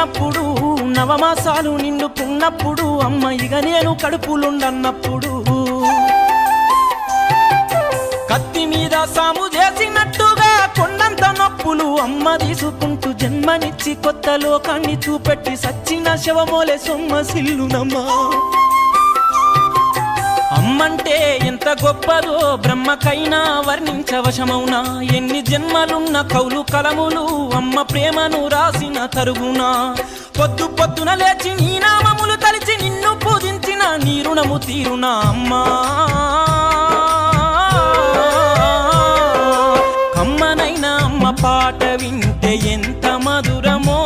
ఉన్నప్పుడు నవమాసాలు నిండుకున్నప్పుడు అమ్మ ఇక నేను కడుపులుండన్నప్పుడు కత్తి మీద సాము చేసినట్టుగా కొండంత నొప్పులు అమ్మ తీసుకుంటూ జన్మనిచ్చి కొత్త లోకాన్ని చూపెట్టి సచ్చిన శవమోలే సొమ్మసిల్లునమ్మా అమ్మంటే ఎంత గొప్పదో బ్రహ్మకైనా వర్ణించవశమౌనా ఎన్ని జన్మలున్న కౌలు కలములు అమ్మ ప్రేమను రాసిన తరుగునా పొద్దు పొద్దున లేచి నీ నామములు తలిచి నిన్ను పూజించిన నీ రుణము తీరునా అమ్మా అమ్మనైనా అమ్మ పాట వింటే ఎంత మధురమో